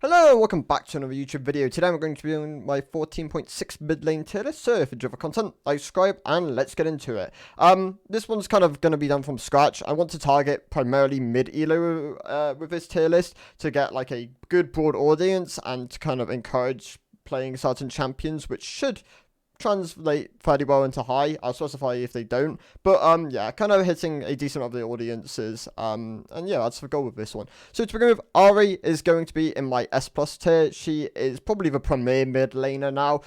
Hello and welcome back to another YouTube video. Today I'm going to be doing my 14.6 Midlane Tierlist. So if you enjoy the content, like, subscribe, and let's get into it. This one's kind of going to be done from scratch. I want to target primarily mid-elo with this tier list to get like a good broad audience and to kind of encourage playing certain champions, which should translate fairly well into high. I'll specify if they don't, but yeah, kind of hitting a decent of the audiences, and yeah, that's the goal with this one. So to begin with, Ari is going to be in my S plus tier. She is probably the premier mid laner now.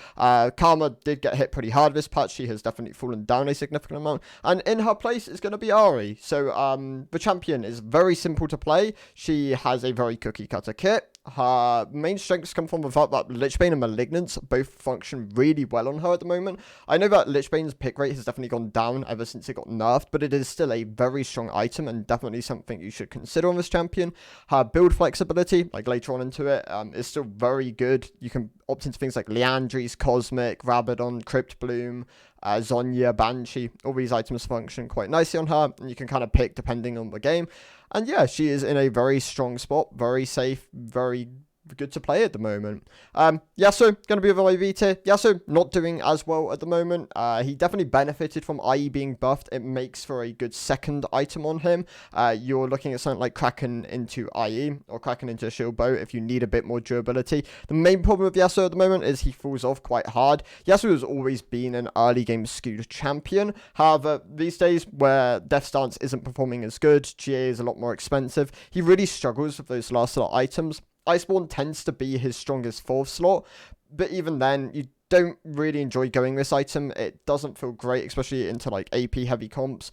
Karma did get hit pretty hard this patch. She has definitely fallen down a significant amount, and in her place is going to be Ari. So the champion is very simple to play. She has a very cookie cutter kit. Her main strengths come from the fact that Lichbane and Malignance both function really well on her at the moment. I know that Lichbane's pick rate has definitely gone down ever since it got nerfed, but it is still a very strong item and definitely something you should consider on this champion. Her build flexibility, like later on into it, is still very good. You can opt into things like Liandry's, Cosmic, Rabadon, Crypt Bloom, Zhonya, Banshee. All these items function quite nicely on her, and you can kind of pick depending on the game. And yeah, she is in a very strong spot, very safe, very good to play at the moment. Yasuo, going to be with my V tier. Yasuo not doing as well at the moment. He definitely benefited from IE being buffed. It makes for a good second item on him. You're looking at something like Kraken into IE or Kraken into Shield Bow if you need a bit more durability. The main problem with Yasuo at the moment is he falls off quite hard. Yasuo has always been an early game skewed champion. However, these days where Death Stance isn't performing as good, GA is a lot more expensive, he really struggles with those last lot of items. Iceborne tends to be his strongest fourth slot, but even then, you don't really enjoy going this item. It doesn't feel great, especially into like AP heavy comps.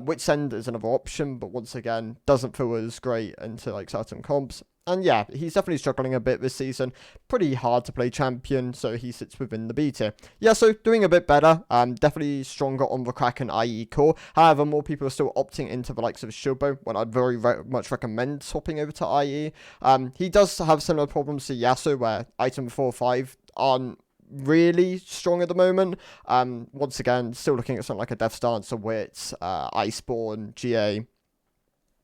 Wit's End is another option, but once again, doesn't feel as great into like certain comps. And yeah, he's definitely struggling a bit this season. Pretty hard to play champion, so he sits within the B tier. Yeah, so doing a bit better. Definitely stronger on the Kraken IE core. However, more people are still opting into the likes of Shilbo, when I'd very much recommend swapping over to IE. He does have similar problems to Yasuo, where item 4 or 5 aren't really strong at the moment. Once again, still looking at something like a Death Stance, a Wits, Iceborne, GA,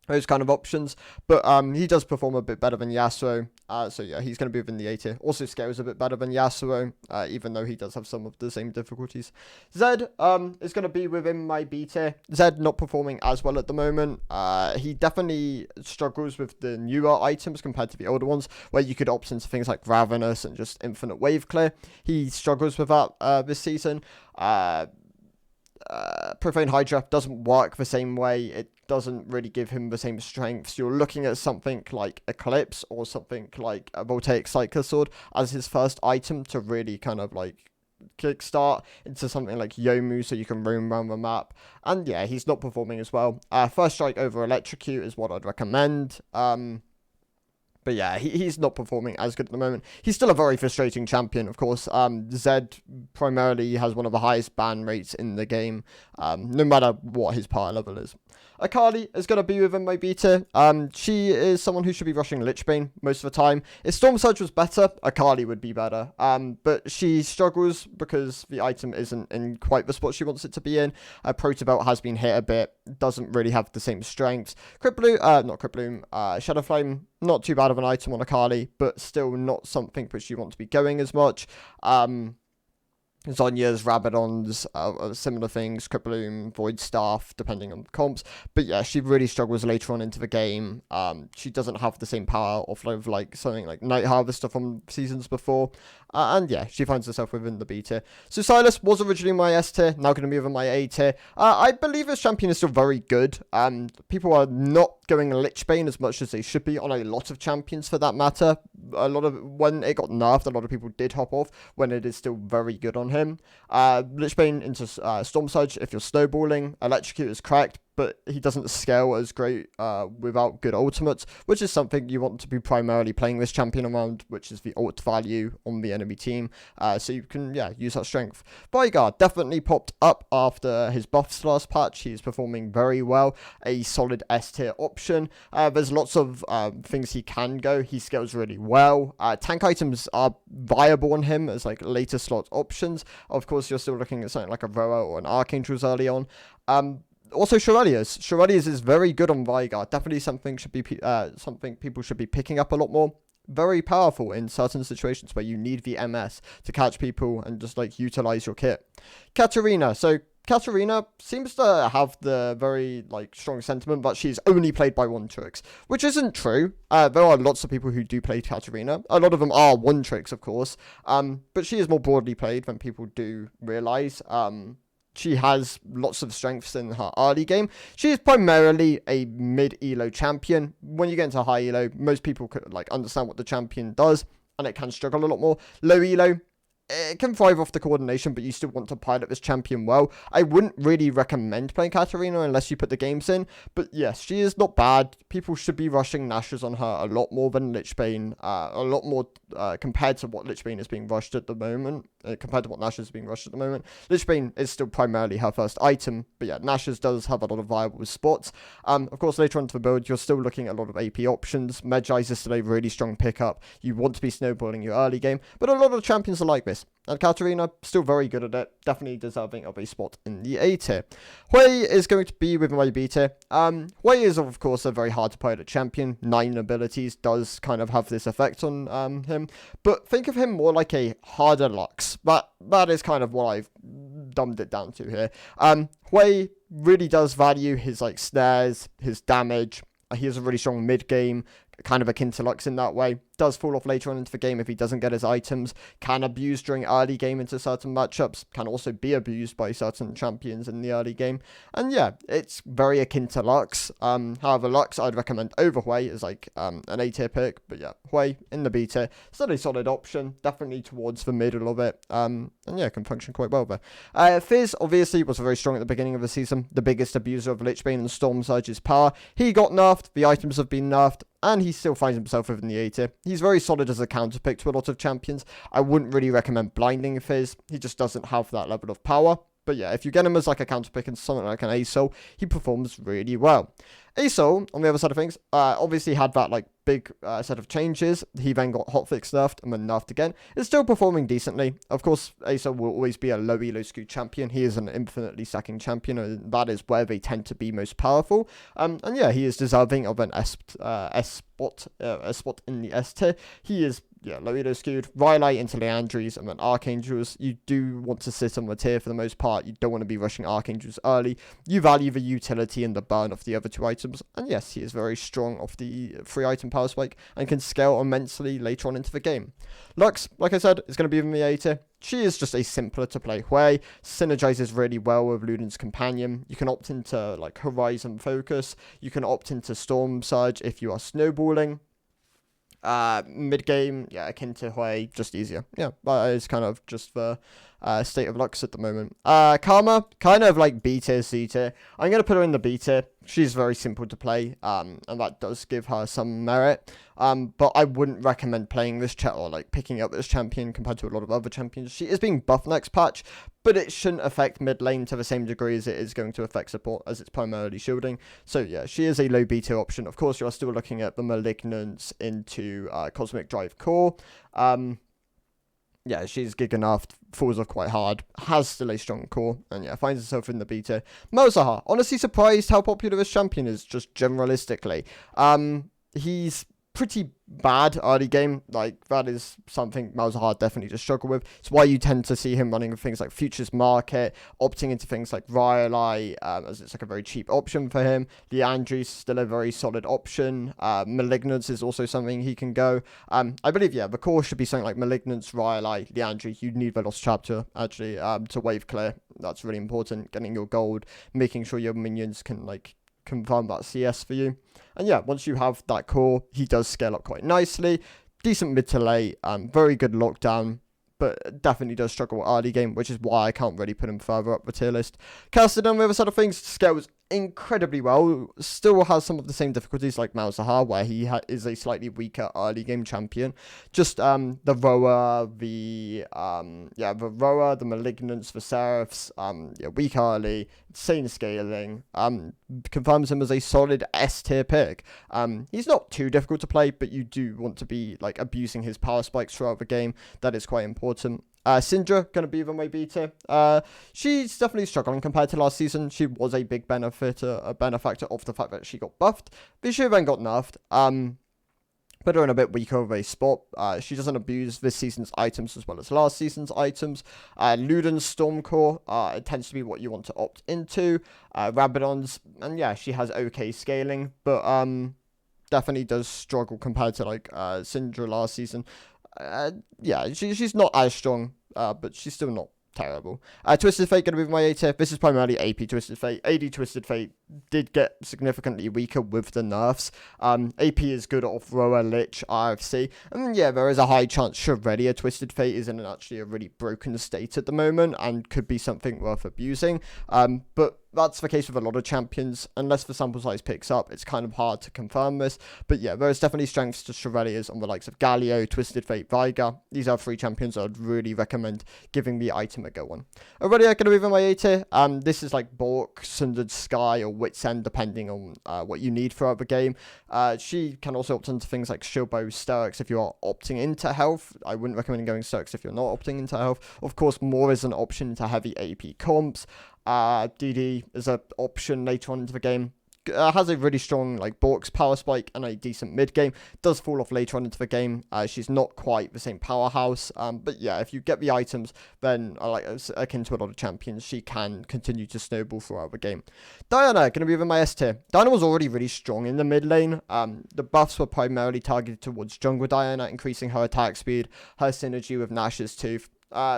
those kind of options, but he does perform a bit better than Yasuo, so yeah, he's going to be within the A tier. Also scales a bit better than Yasuo, even though he does have some of the same difficulties. Zed is going to be within my B tier. Zed not performing as well at the moment. He definitely struggles with the newer items compared to the older ones, where you could opt into things like Ravenous and just Infinite Wave Clear. He struggles with that this season. Profane Hydra doesn't work the same way. It doesn't really give him the same strengths. You're looking at something like Eclipse or something like a Voltaic Cycler Sword as his first item to really kind of like kickstart into something like Yomu so you can roam around the map. And yeah, he's not performing as well. First Strike over Electrocute is what I'd recommend. But yeah, he's not performing as good at the moment. He's still a very frustrating champion, of course. Zed primarily has one of the highest ban rates in the game, no matter what his power level is. Akali is going to be within my B tier. She is someone who should be rushing Lichbane most of the time. If Storm Surge was better, Akali would be better. But she struggles because the item isn't in quite the spot she wants it to be in. Protobelt has been hit a bit, doesn't really have the same strengths. Shadow Flame, not too bad of an item on Akali, but still not something which you want to be going as much. Zhonya's, Rabadon's, similar things, Cripploom, Void Staff, depending on comps. But yeah, she really struggles later on into the game. She doesn't have the same power of like something like Night Harvester from seasons before. And yeah, she finds herself within the B tier. So Sylas was originally my S tier, now going to be within my A tier. I believe this champion is still very good. People are not going Lichbane as much as they should be on a lot of champions for that matter. When it got nerfed, a lot of people did hop off when it is still very good on him. Lichbane into Storm Surge if you're snowballing. Electrocute is correct, but he doesn't scale as great without good ultimates, which is something you want to be primarily playing this champion around, which is the ult value on the enemy team. So you can, yeah, use that strength. Bodyguard definitely popped up after his buffs last patch. He's performing very well. A solid S tier option. There's lots of things he can go. He scales really well. Tank items are viable on him as like later slot options. Of course, you're still looking at something like a Roa or an Archangels early on. Also, Shurelius is very good on Veigar. Definitely something people should be picking up a lot more. very powerful in certain situations where you need the MS to catch people and just like utilize your kit. Katarina. So Katarina seems to have the very like strong sentiment that she's only played by one tricks, which isn't true. There are lots of people who do play Katarina. A lot of them are one tricks, of course. But she is more broadly played than people do realize. She has lots of strengths in her early game. She is primarily a mid-elo champion. When you get into high elo, most people could like understand what the champion does, and it can struggle a lot more. Low elo, it can thrive off the coordination, but you still want to pilot this champion well. I wouldn't really recommend playing Katarina unless you put the games in, but yes, she is not bad. People should be rushing Nashers on her a lot more than Lich Bane, a lot more compared to what Lich Bane is being rushed at the moment, compared to what Nashers is being rushed at the moment. Lich Bane is still primarily her first item, but yeah, Nashers does have a lot of viable spots. Of course, later on to the build, you're still looking at a lot of AP options. Medjay's is still a really strong pickup. You want to be snowballing your early game, but a lot of champions are like this. And Katarina, still very good at it. Definitely deserving of a spot in the A tier. Hui is going to be with my B tier. Hui is, of course, a very hard to pilot champion. 9 abilities does kind of have this effect on him. But think of him more like a harder Lux. That is kind of what I've dumbed it down to here. Hui really does value his like snares, his damage. He has a really strong mid game, kind of akin to Lux in that way. Does fall off later on into the game if he doesn't get his items. Can abuse during early game into certain matchups. Can also be abused by certain champions in the early game. And yeah, it's very akin to Lux. However, Lux I'd recommend over Hui as like an A tier pick. But yeah, Hui in the B tier. Still a solid option. Definitely towards the middle of it. And yeah, can function quite well there. Fizz obviously was very strong at the beginning of the season. The biggest abuser of Lich Bane and Storm Surge's power. He got nerfed. The items have been nerfed. And he still finds himself within the A tier. He's very solid as a counter pick to a lot of champions. I wouldn't really recommend blinding Fizz. He just doesn't have that level of power. But yeah, if you get him as like a counter pick and something like an ASOL, he performs really well. ASOL, on the other side of things, obviously had that like big set of changes. He then got hotfix nerfed and then nerfed again. It's still performing decently. Of course, ASOL will always be a low elo skew champion. He is an infinitely stacking champion, and that is where they tend to be most powerful. And yeah, he is deserving of an a spot in the S tier. He is low elo skewed. Rylai into Leandries and then Archangels. You do want to sit on the tier for the most part. You don't want to be rushing Archangels early. You value the utility and the burn of the other 2 items. And yes, he is very strong off the 3 item power spike and can scale immensely later on into the game. Lux, like I said, is going to be in the A tier. She is just a simpler to play Hui. Synergizes really well with Luden's Companion. You can opt into like Horizon Focus. You can opt into Storm Surge if you are snowballing. Mid game, yeah, akin to Hui, just easier. Yeah, that is kind of just the state of Lux at the moment. Karma, kind of like B tier, C tier. I'm going to put her in the B tier. She's very simple to play, and that does give her some merit. But I wouldn't recommend playing this or like picking up this champion compared to a lot of other champions. She is being buffed next patch, but it shouldn't affect mid lane to the same degree as it is going to affect support, as it's primarily shielding. So yeah, she is a low B tier option. Of course, you're still looking at the Malignance into Cosmic Drive Core. Yeah, she's Giga nerfed, falls off quite hard, has still a strong core, and yeah, finds herself in the B tier. Malzahar, honestly surprised how popular this champion is, just generalistically. He's pretty bad early game. Like, that is something Malzahar definitely does struggle with. It's why you tend to see him running with things like Futures Market, opting into things like Rylai, as it's like a very cheap option for him. Leandry's still a very solid option. Malignance is also something he can go. I believe, yeah, the core should be something like Malignance, Rylai, Leandry. You need the Lost Chapter, actually, to wave clear. That's really important. Getting your gold, making sure your minions can, like, confirm that CS for you. And yeah, once you have that core, he does scale up quite nicely. Decent mid to late, very good lockdown, but definitely does struggle early game, which is why I can't really put him further up the tier list. Casted on the other side of things, scales incredibly well. Still has some of the same difficulties like Malzahar, where he is a slightly weaker early game champion. Just the Roa, the Roa, the Malignance, the Seraphs, weak early, insane scaling. Confirms him as a solid S tier pick. He's not too difficult to play, but you do want to be like abusing his power spikes throughout the game. That is quite important. Syndra, going to be the way B tier. She's definitely struggling compared to last season. She was a big benefactor of the fact that she got buffed. This year then got nerfed. put her in a bit weaker of a spot. She doesn't abuse this season's items as well as last season's items. Luden's Stormcore, it tends to be what you want to opt into. Rabadon's, and yeah, she has okay scaling, but definitely does struggle compared to like Syndra last season. Yeah, she's not as strong, but she's still not terrible. Twisted Fate going to be my A tier. This is primarily AP Twisted Fate. AD Twisted Fate did get significantly weaker with the nerfs. AP is good off Roa, Lich, RFC. And yeah, there is a high chance Shrevedia Twisted Fate is in actually a really broken state at the moment and could be something worth abusing. But that's the case with a lot of champions. Unless the sample size picks up, it's kind of hard to confirm this. But yeah, there is definitely strengths to Shrevedia's on the likes of Galio, Twisted Fate, Veigar. These are 3 champions I'd really recommend giving the item a go on. Already I'm going to move in my A tier. This is like Bork, Sundered Sky, or Wit's End, depending on what you need throughout the game. She can also opt into things like Shilbo, Sterix if you are opting into health. I wouldn't recommend going Sterix if you're not opting into health. Of course, more is an option to heavy AP comps. DD is an option later on into the game. Has a really strong like Bork's power spike and a decent mid game. Does fall off later on into the game. She's not quite the same powerhouse, but yeah, if you get the items, then like akin to a lot of champions, she can continue to snowball throughout the game. Diana gonna be within my S tier. Diana was already really strong in the mid lane. The buffs were primarily targeted towards jungle Diana, increasing her attack speed, her synergy with Nash's Tooth.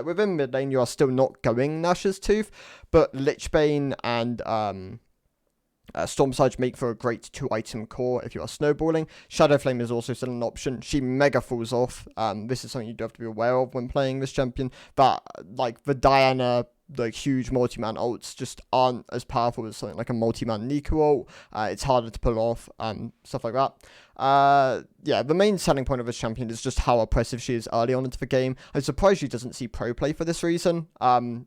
Within mid lane, you are still not going Nash's Tooth, but Lichbane and Storm Surge make for a great 2-item core if you are snowballing. Shadow Flame is also still an option. She mega falls off. This is something you do have to be aware of when playing this champion. But like the Diana, like huge multi-man ults just aren't as powerful as something like a multi-man Nico ult. It's harder to pull off, stuff like that. Yeah, the main selling point of this champion is just how oppressive she is early on into the game. I'm surprised she doesn't see pro play for this reason. And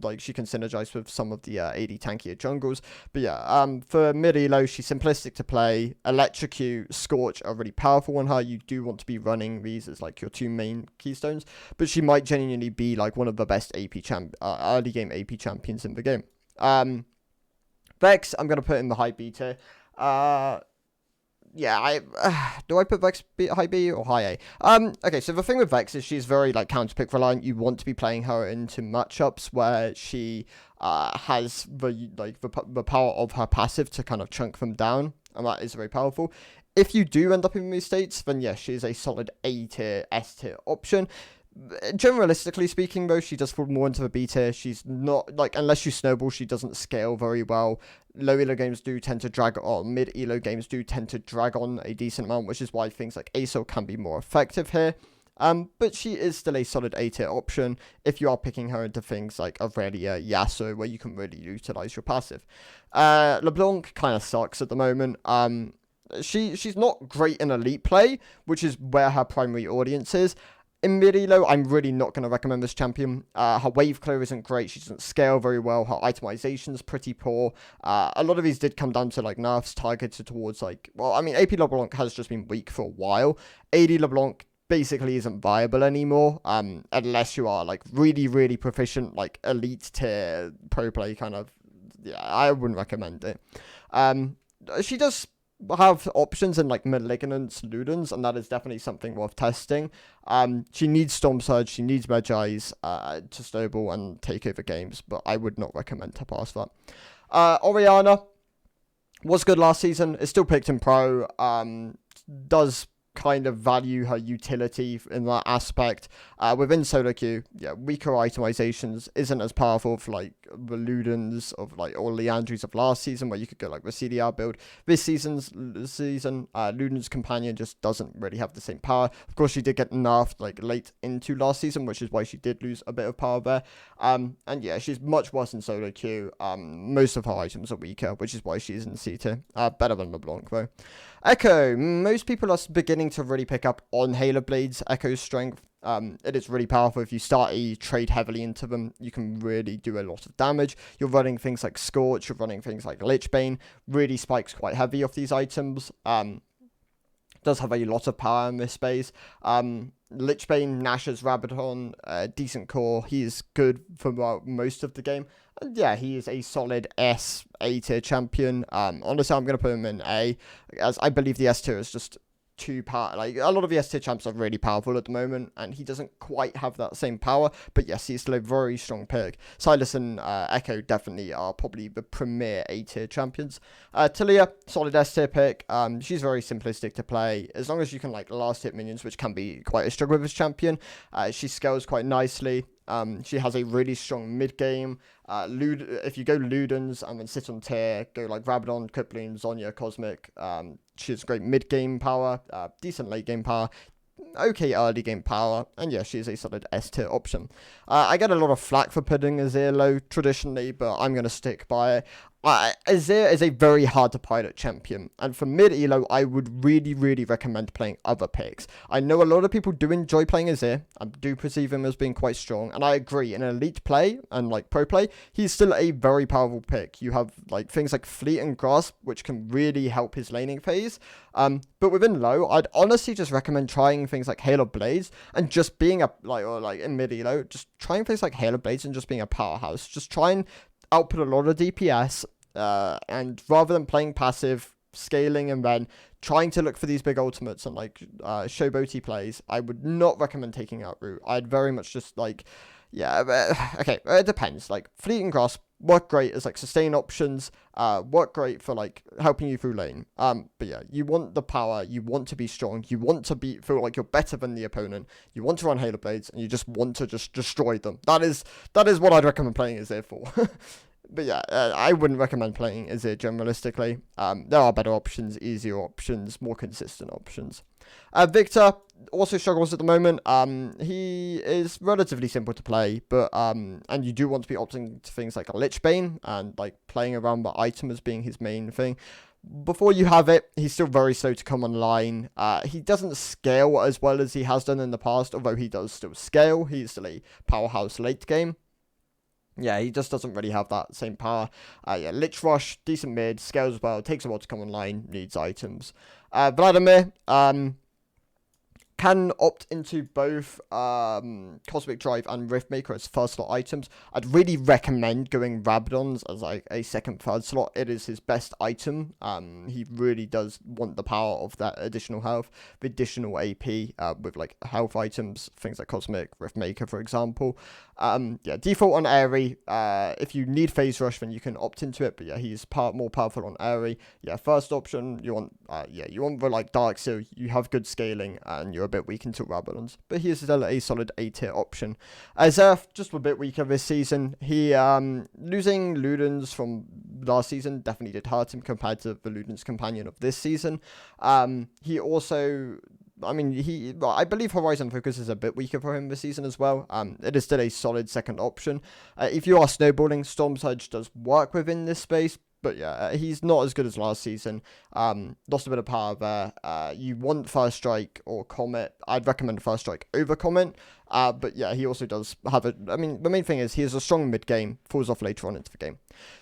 like she can synergize with some of the AD tankier jungles. But yeah, for mid elo, she's simplistic to play. Electrocute, Scorch are really powerful on her. You do want to be running these as like your 2 main keystones, but she might genuinely be like one of the best early game AP champions in the game. Vex, I'm gonna put in the high B tier. Yeah, do I put Vex high B or high A? Okay, so the thing with Vex is she's very like counterpick reliant. You want to be playing her into matchups where she has the power of her passive to kind of chunk them down, and that is very powerful. If you do end up in these states, then yes, she is a solid A tier, S tier option. Generalistically speaking, though, she does fall more into the B tier. She's not, like, unless you snowball, she doesn't scale very well. Low elo games do tend to drag, or mid elo games do tend to drag on a decent amount, which is why things like ASO can be more effective here. But she is still a solid A tier option if you are picking her into things like Aurelia, Yasuo, where you can really utilize your passive. LeBlanc kind of sucks at the moment. She's not great in elite play, which is where her primary audience is. In mid-elo, I'm really not going to recommend this champion. Her wave clear isn't great. She doesn't scale very well. Her itemization's pretty poor. A lot of these did come down to like nerfs targeted towards like, well, I mean, AP LeBlanc has just been weak for a while. AD LeBlanc basically isn't viable anymore, unless you are like really, really proficient, like elite tier pro play kind of. Yeah, I wouldn't recommend it. She does have options in like Malignance, Ludens, and that is definitely something worth testing. She needs Storm Surge, she needs Magi's to snowball and take over games, but I would not recommend her past that. Orianna was good last season, is still picked in pro, does kind of value her utility in that aspect. Within solo queue, yeah, weaker itemizations isn't as powerful for like the Ludens of like or Leandries of last season, where you could go like the CDR build. This season, Luden's companion just doesn't really have the same power. Of course, she did get nerfed like late into last season, which is why she did lose a bit of power there. And yeah, she's much worse in solo queue. Most of her items are weaker, which is why she's in C tier. Better than LeBlanc though. Echo, most people are beginning to really pick up on Halo Blade's Echo's strength. It is really powerful. If you start a trade heavily into them, you can really do a lot of damage. You're running things like Scorch, you're running things like Lichbane, really spikes quite heavy off these items. Does have a lot of power in this space. Lichbane, Nash's Rabadon, decent core. He is good for most of the game. And yeah, he is a solid A tier champion. Honestly, I'm going to put him in A, as I believe the S tier is just too powerful. Like, a lot of the S tier champs are really powerful at the moment, and he doesn't quite have that same power. But yes, he's still a very strong pick. Silas and Echo definitely are probably the premier A tier champions. Talia, solid S tier pick. She's very simplistic to play. As long as you can like last hit minions, which can be quite a struggle with this champion. She scales quite nicely. She has a really strong mid game. If you go Ludens and then sit on tier, go like Rabadon, Kipling, Zonya, Cosmic. She has great mid game power, decent late game power, okay early game power, and yeah, she is a solid S tier option. I get a lot of flack for putting Azir low traditionally, but I'm going to stick by it. Azir is a very hard to pilot champion, and for mid elo, I would really recommend playing other picks. I know a lot of people do enjoy playing Azir. I do perceive him as being quite strong, and I agree. In elite play and like pro play, he's still a very powerful pick. You have like things like Fleet and Grasp, which can really help his laning phase. But within low, I'd honestly just recommend trying things like Hail of Blades and just being in mid elo, just trying things like Hail of Blades and just being a powerhouse. Just try and output a lot of DPS, and rather than playing passive, scaling, and then trying to look for these big ultimates and like showboaty plays, I would not recommend taking that route. I'd very much just like, okay, it depends. Like Fleet and Grasp work great as like sustain options, work great for like helping you through lane. But yeah, you want the power, you want to be strong, you want to feel like you're better than the opponent, you want to run Halo Blades, and you just want to just destroy them. That is what I'd recommend playing Azir for. But yeah, I wouldn't recommend playing Azir generalistically. There are better options, easier options, more consistent options. Victor also struggles at the moment. He is relatively simple to play, but and you do want to be opting to things like a Lich Bane and like playing around the item as being his main thing. Before you have it, he's still very slow to come online. He doesn't scale as well as he has done in the past, although he does still scale. He's still a powerhouse late game. Yeah, he just doesn't really have that same power. Yeah, Lich Rush, decent mid, scales well, takes a while to come online, needs items. Vladimir, can opt into both Cosmic Drive and Riftmaker as first slot items. I'd really recommend going Rabadon's as like a third slot. It is his best item. He really does want the power of that additional health, the additional AP with like health items, things like Cosmic, Riftmaker, for example. Yeah, default on Airy. If you need Phase Rush, then you can opt into it. But yeah, he's more powerful on Airy. Yeah, first option, you want the like Dark Seal. You have good scaling, and you're a bit weak into Rabadons. But he is still a solid A tier option. Zerf, just a bit weaker this season. He losing Ludens from last season definitely did hurt him compared to the Ludens companion of this season. He also, I believe Horizon Focus is a bit weaker for him this season as well. It is still a solid second option. If you are snowballing, Storm Surge does work within this space. But yeah, he's not as good as last season. Lost a bit of power there. You want First Strike or Comet. I'd recommend First Strike over Comet. But yeah, he also does have the main thing is he has a strong mid game, falls off later on into the game.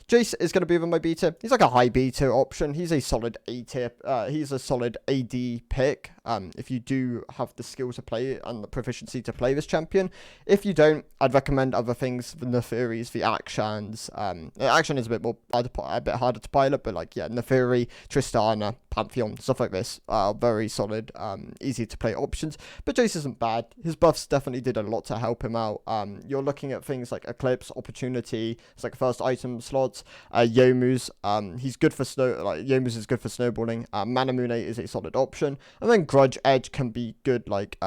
Jace is going to be over my B tier. He's like a high B tier option. He's a solid A tier. He's a solid AD pick. If you do have the skill to play and the proficiency to play this champion. If you don't, I'd recommend other things, the Neferi's, the Actions. Action is a bit harder to pilot, but like, yeah, Neferi, Tristana, Pantheon, stuff like this are very solid, easy to play options. But Jace isn't bad. His buffs definitely did a lot to help him out. You're looking at things like Eclipse, Opportunity, it's like first item slots, Yomu's, he's good for Yomu's is good for snowballing, Manamune is a solid option, and then Grudge Edge can be good like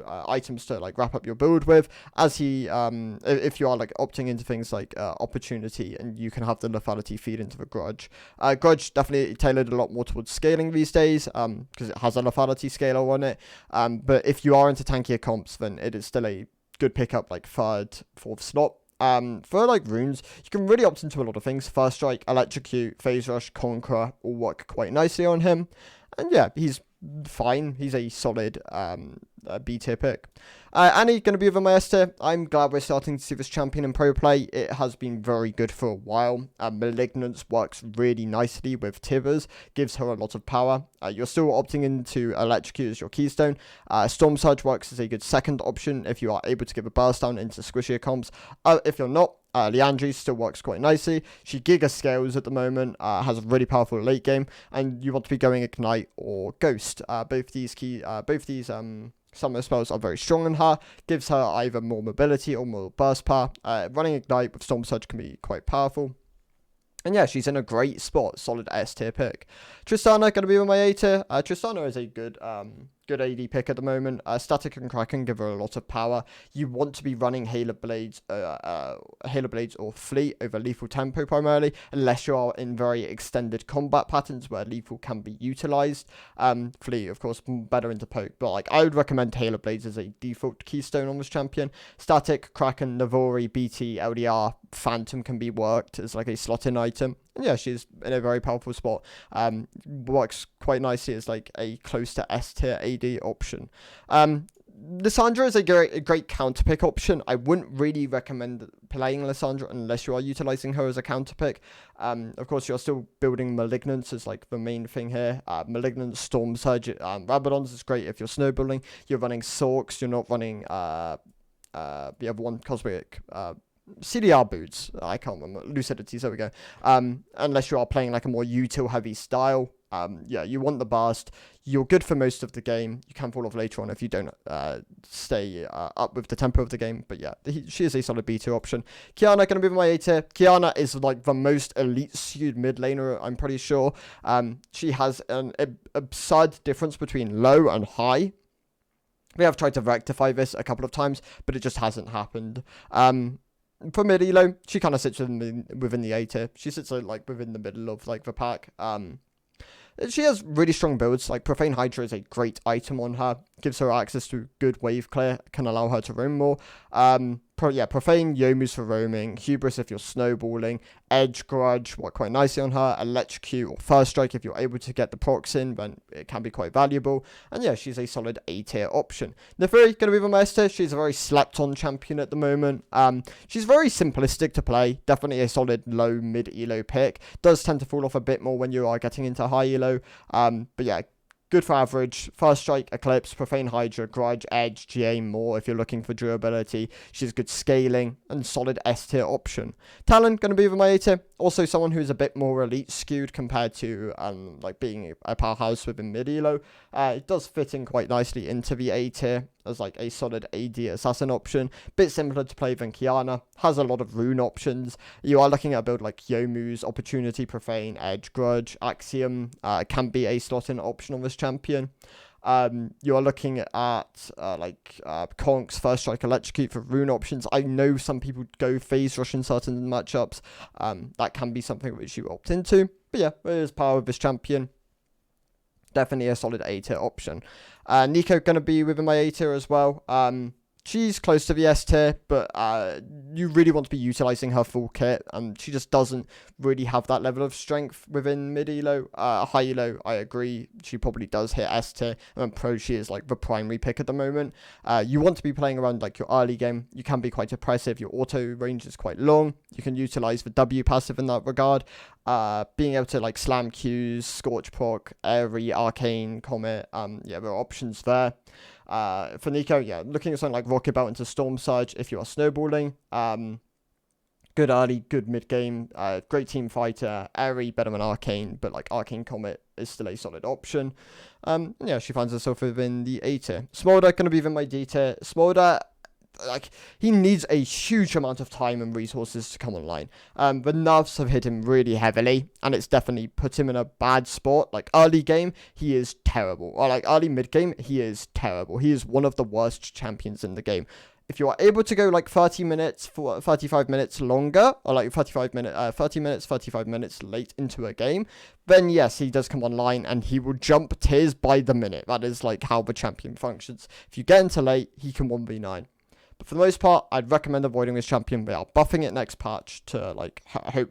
items to like wrap up your build with, as he if you are like opting into things like Opportunity, and you can have the lethality feed into the Grudge. Grudge definitely tailored a lot more towards scaling these days, because it has a lethality scaler on it, but if you are into tankier comps, then it is still a good pickup, like third, fourth slot. For like runes, you can really opt into a lot of things. First Strike, Electrocute, Phase Rush, Conqueror all work quite nicely on him. And yeah, he's fine. He's a solid B tier pick. Annie, going to be over my S tier. I'm glad we're starting to see this champion in pro play. It has been very good for a while. Malignance works really nicely with Tivers, gives her a lot of power. You're still opting into Electrocute as your keystone. Storm Surge works as a good second option if you are able to give a burst down into squishier comps. If you're not, Leandri still works quite nicely. She giga scales at the moment, has a really powerful late game, and you want to be going Ignite or Ghost. Both these summoner spells are very strong on her, gives her either more mobility or more burst power. Running Ignite with Storm Surge can be quite powerful. And yeah, she's in a great spot. Solid S tier pick. Tristana going to be on my A tier. Tristana is a good AD pick at the moment. Static and Kraken give her a lot of power. You want to be running Halo Blades or Fleet over Lethal Tempo primarily, unless you are in very extended combat patterns where Lethal can be utilized. Fleet, of course, better into poke, but like I would recommend Halo Blades as a default keystone on this champion. Static, Kraken, Navori, BT, LDR, Phantom can be worked as like a slot-in item. And yeah, she's in a very powerful spot. Works quite nicely as like a close to S tier AD option. Lissandra is a great counter pick option. I wouldn't really recommend playing Lissandra unless you are utilizing her as a counter pick. Of course, you're still building Malignance as like the main thing here. Malignance, Storm Surge, Rabadons is great if you're snowballing. You're running Sorks. You're not running the other one, Cosmic. CDR boots, I can't remember, Lucidities, there we go. Unless you are playing like a more util heavy style. Yeah, you want the burst. You're good for most of the game. You can fall off later on if you don't stay up with the tempo of the game. But yeah, she is a solid B2 option. Kiana going to be my A tier. Kiana is like the most elite skewed mid laner, I'm pretty sure. She has an absurd difference between low and high. We have tried to rectify this a couple of times, but it just hasn't happened. For mid elo, she kind of sits within the A tier. She sits like within the middle of like the pack. She has really strong builds. Like Profane Hydra is a great item on her. Gives her access to good wave clear. Can allow her to roam more. Profane Yomu's for roaming. Hubris if you're snowballing. Edge Grudge work quite nicely on her. Electrocute or First Strike if you're able to get the procs in, then it can be quite valuable. And yeah, she's a solid A tier option. Neferi going to be my S tier. She's a very slept on champion at the moment. She's very simplistic to play. Definitely a solid low mid elo pick. Does tend to fall off a bit more when you are getting into high elo. But yeah, good for average. First Strike, Eclipse, Profane Hydra, Grudge, Edge, GA more if you're looking for durability. She's good scaling and solid S tier option. Talon going to be with my A tier. Also someone who's a bit more elite skewed compared to like being a powerhouse within mid elo. It does fit in quite nicely into the A tier as like a solid AD assassin option. Bit simpler to play than Kiana. Has a lot of rune options. You are looking at a build like Yomu's, Opportunity, Profane, Edge, Grudge, Axiom. Can be a slot-in option on this champion. You are looking at Conks, First Strike, Electrocute for rune options. I know some people go phase rush in certain matchups. That can be something which you opt into. But yeah, there is power with this champion. Definitely a solid A tier option. Nico going to be within my A tier as well. She's close to the S tier, but you really want to be utilizing her full kit, and she just doesn't really have that level of strength within mid elo. High elo, I agree, she probably does hit S tier, and pro she is like the primary pick at the moment. You want to be playing around like your early game. You can be quite oppressive. Your auto range is quite long. You can utilize the W passive in that regard. Being able to like slam Qs, Scorch proc, Airy, Arcane, Comet. Yeah, there are options there. For Nico, yeah, looking at something like Rocket Belt into Storm Surge if you are snowballing. Good early, good mid game. Great team fighter. Airy better than Arcane, but like Arcane Comet is still a solid option. Yeah, she finds herself within the A tier. Smolder going to be within my D tier. Smolder, like, he needs a huge amount of time and resources to come online. The nerfs have hit him really heavily, and it's definitely put him in a bad spot. Like, early game, he is terrible. Or, like, early mid game, he is terrible. He is one of the worst champions in the game. If you are able to go, like, 30 minutes, for 35 minutes longer, or, like, 35 minutes late into a game, then, yes, he does come online, and he will jump tiers by the minute. That is, like, how the champion functions. If you get into late, he can 1v9. But for the most part, I'd recommend avoiding this champion. We are buffing it next patch to like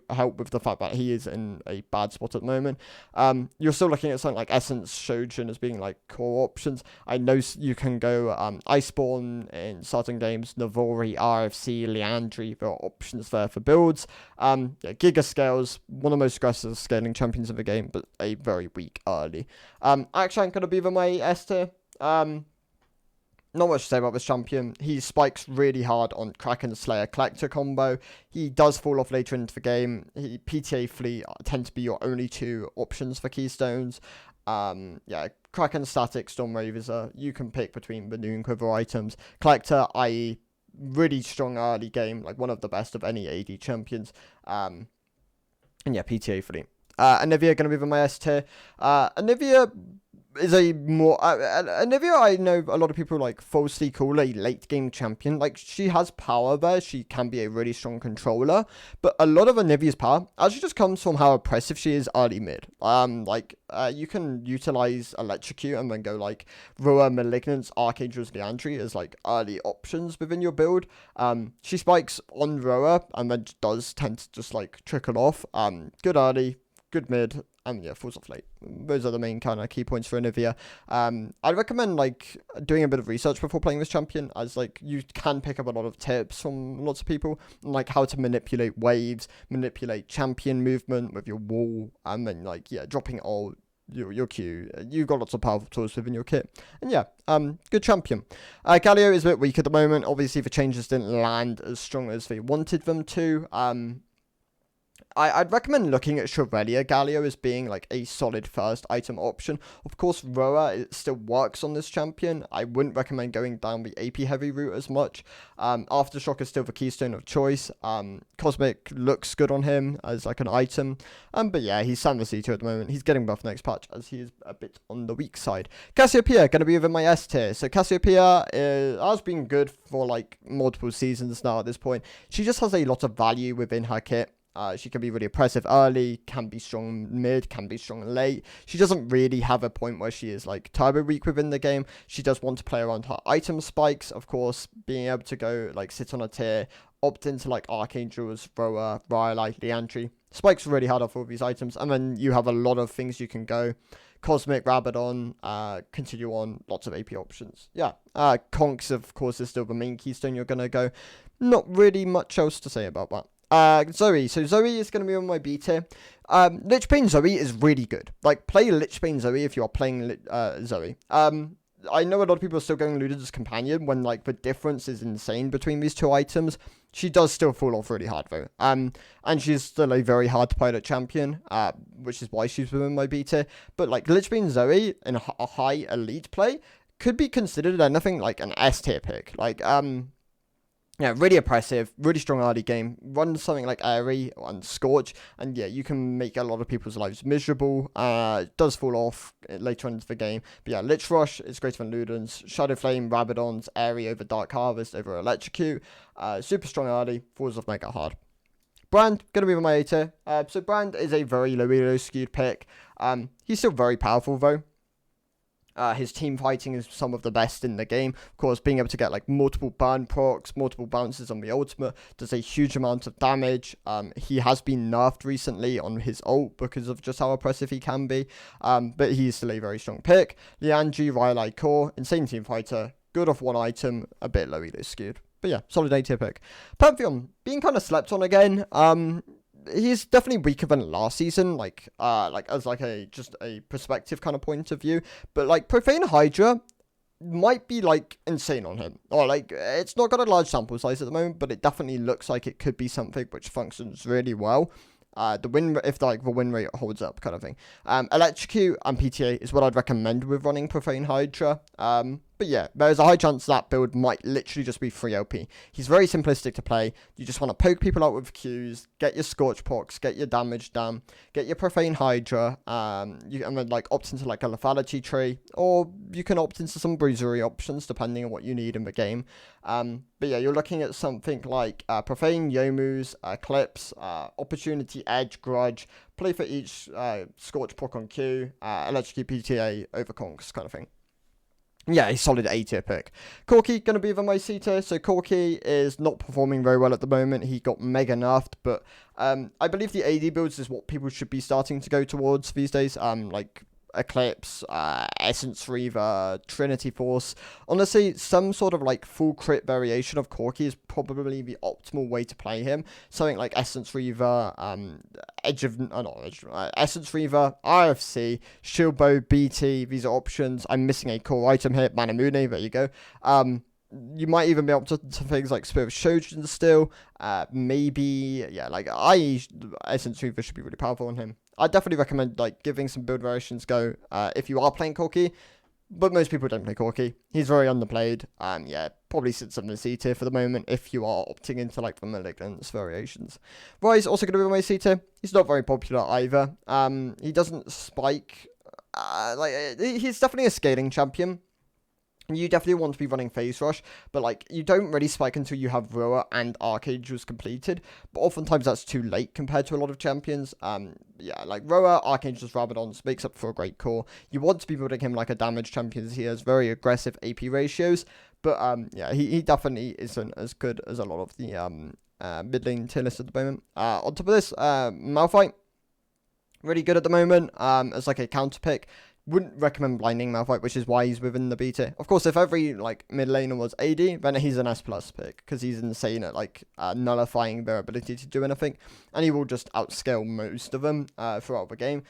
help with the fact that he is in a bad spot at the moment. You're still looking at something like Essence, Shojin as being like core options. I know you can go Iceborne in certain games, Navori, RFC, Leandri. There are options there for builds. Giga Scales, one of the most aggressive scaling champions in the game, but a very weak early. Actually, I'm going to be my S tier. not much to say about this champion. He spikes really hard on Kraken Slayer Collector combo. He does fall off later into the game. PTA Fleet tend to be your only two options for Keystones. Yeah, Kraken Static Storm Razor, you can pick between the Noon Quiver items. Collector, i.e. really strong early game, like one of the best of any AD champions. And yeah, PTA Fleet. Anivia going to be my S tier. Anivia is a more Anivia, I know a lot of people like falsely call a late game champion. Like, she has power there, she can be a really strong controller, but a lot of Anivia's power actually just comes from how oppressive she is early mid. You can utilize Electrocute and then go like Roa, Malignance, Archangel's Leandry as like early options within your build. She spikes on Roa and then does tend to just like trickle off. Good early, good mid, and yeah, falls off late. Those are the main kind of key points for Anivia. I'd recommend like doing a bit of research before playing this champion, as like you can pick up a lot of tips from lots of people, like how to manipulate waves, manipulate champion movement with your wall, and then like, yeah, dropping all your Q. You've got lots of powerful tools within your kit. And yeah, good champion. Galio is a bit weak at the moment. Obviously, the changes didn't land as strong as they wanted them to. I'd recommend looking at Chevalier Galio as being like a solid first item option. Of course, Roa, it still works on this champion. I wouldn't recommend going down the AP heavy route as much. Aftershock is still the keystone of choice. Cosmic looks good on him as like an item. But yeah, he's San Vecito at the moment. He's getting buffed next patch as he is a bit on the weak side. Cassiopeia going to be within my S tier. So Cassiopeia has been good for like multiple seasons now at this point. She just has a lot of value within her kit. She can be really oppressive early, can be strong mid, can be strong late. She doesn't really have a point where she is like turbo weak within the game. She does want to play around her item spikes, of course, being able to go like sit on a tier, opt into like Archangels, Roa, Rhyolite, Leandry. Spikes really hard off all these items, and then you have a lot of things you can go. Cosmic, Rabadon, continue on, lots of AP options. Yeah, Conks, of course, is still the main keystone you're going to go. Not really much else to say about that. Zoe. So Zoe is going to be on my B tier. Lichbane Zoe is really good. Like, play Lichbane Zoe if you are playing Zoe. I know a lot of people are still going Ludens Companion when, like, the difference is insane between these two items. She does still fall off really hard, though. And she's still a very hard to pilot champion, which is why she's within my B tier. But, like, Lichbane Zoe in a high elite play could be considered anything like an S tier pick. Like, yeah, really oppressive, really strong early game. Run something like Airy and Scorch, and yeah, you can make a lot of people's lives miserable. It does fall off later on into the game. But yeah, Lich Rush is greater than Ludens. Shadow Flame, Rabadons, Airy over Dark Harvest over Electrocute. Super strong early, falls off mega hard. Brand, going to be with my A tier. So Brand is a very low skewed pick. He's still very powerful though. His team fighting is some of the best in the game. Of course, being able to get like multiple burn procs, multiple bounces on the ultimate does a huge amount of damage. He has been nerfed recently on his ult because of just how oppressive he can be. But he's still a very strong pick. Leandry, Rhyolite Core, insane team fighter, good off one item, a bit low elo skewed. But yeah, solid A tier pick. Pantheon, being kind of slept on again. He's definitely weaker than last season, like as like a just a perspective kind of point of view. But like Profane Hydra might be like insane on him, or like it's not got a large sample size at the moment, but it definitely looks like it could be something which functions really well. The win, if like the win rate holds up, kind of thing. Electrocute and PTA is what I'd recommend with running Profane Hydra. But yeah, there's a high chance that build might literally just be free LP. He's very simplistic to play. You just want to poke people out with Qs, get your Scorch Pox, get your damage down, get your Profane Hydra, and then like opt into like a lethality tree, or you can opt into some bruisery options depending on what you need in the game. But yeah, you're looking at something like Profane, Yomu's, Eclipse, Opportunity, Edge, Grudge, play for each Scorch Pox on Q, Electrocute PTA over Conks kind of thing. Yeah, a solid A tier pick. Corki going to be the my C tier. So Corki is not performing very well at the moment. He got mega nerfed, but I believe the AD builds is what people should be starting to go towards these days. Like Eclipse, Essence Reaver, Trinity Force. Honestly, some sort of like full crit variation of Corki is probably the optimal way to play him. Something like Essence Reaver, Essence Reaver, RFC, Shield Bow, BT. These are options. I'm missing a core item here, Manamune. There you go. You might even be able to things like Spirit of Shojin still. Maybe, yeah, like Essence Reaver should be really powerful on him. I definitely recommend like giving some build variations go if you are playing Corki. But most people don't play Corki. He's very underplayed. Yeah, probably sits in the C tier for the moment if you are opting into like the Malignance variations. Roy's also going to be on my C tier. He's not very popular either. He doesn't spike. He's definitely a scaling champion. You definitely want to be running Phase Rush, but like you don't really spike until you have Roa and Archangels completed. But oftentimes that's too late compared to a lot of champions. Yeah, like Roa, Archangels, Rabadons makes up for a great core. You want to be building him like a damage champion as he has very aggressive AP ratios. But yeah, he definitely isn't as good as a lot of the mid lane tier list at the moment. On top of this, Malphite, really good at the moment as like a counter pick. Wouldn't recommend blinding Malphite, which is why he's within the beta. Of course, if every like mid laner was AD, then he's an S+ pick because he's insane at like nullifying their ability to do anything, and he will just outscale most of them throughout the game.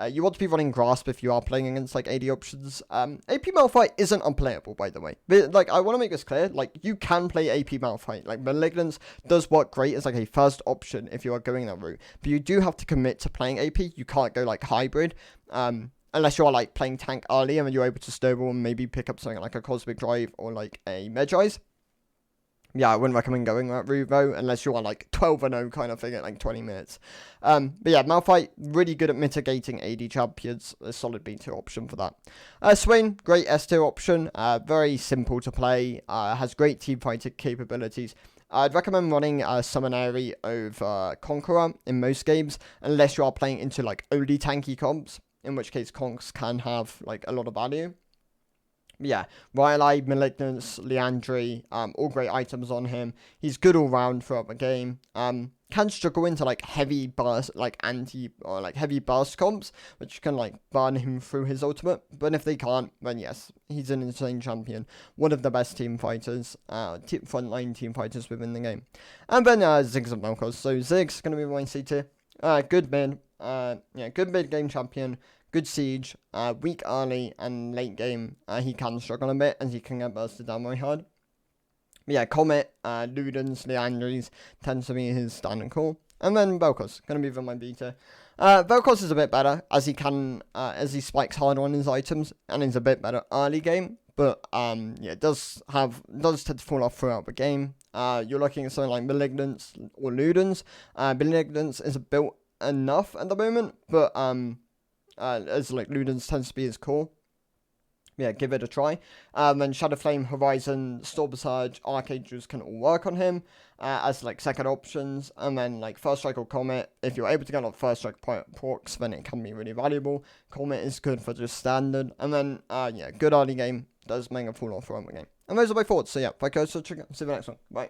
You want to be running Grasp if you are playing against like AD options. AP Malphite isn't unplayable, by the way. But, like, I want to make this clear. Like, you can play AP Malphite. Like, Malignance does work great as like a first option if you are going that route, but you do have to commit to playing AP. You can't go like hybrid. Unless you're like playing tank early and then you're able to snowball and maybe pick up something like a Cosmic Drive or like a Medjay's. Yeah, I wouldn't recommend going that route though, unless you're on like 12-0 kind of thing at like 20 minutes. But yeah, Malphite, really good at mitigating AD champions. A solid B2 option for that. Swain, great S2 option. Very simple to play. Has great teamfighting capabilities. I'd recommend running Summonary over Conqueror in most games, unless you are playing into like only tanky comps, in which case Conks can have like a lot of value. Yeah, Rylai, Malignance, Leandri, all great items on him. He's good all round throughout the game. Can struggle into like heavy burst, like heavy burst comps, which can like burn him through his ultimate. But if they can't, then yes, he's an insane champion. One of the best team fighters, frontline team fighters within the game. And then Ziggs and Vel'Koz. So Ziggs gonna be my C tier. Good mid. Yeah, good mid game champion. Good siege, weak early and late game. He can struggle a bit as he can get bursted down very hard. But yeah, Comet, Ludens, Leandris tends to be his standard call. And then Vel'Koz, gonna be for my beta. Vel'Koz is a bit better as he can, as he spikes harder on his items and is a bit better early game. But yeah, does tend to fall off throughout the game. You're looking at something like Malignance or Ludens. Malignance is built enough at the moment, but as like Ludens tends to be his core. Yeah, give it a try. Then Shadowflame, Horizon, Storm Surge, Archangels can all work on him as like second options. And then like First Strike or Comet, if you're able to get on First Strike procs, then it can be really valuable. Comet is good for just standard. And then yeah, good early game does make a fall off throughout the game. And those are my thoughts. So yeah, thank you guys for checking out. See you in the next one. Bye.